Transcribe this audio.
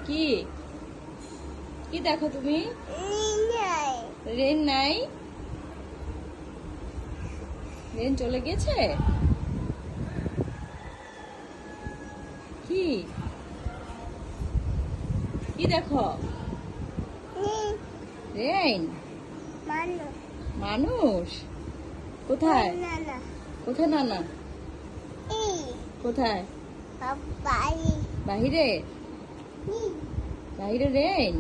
কি কি দেখো তুমি? রেন নাই? রেন চলে গেছে? কি কি দেখো? রেন? মানুষ? কোথায়? কোথায় নানা? কোথায়? বাহিরে? বাহিরে রেন?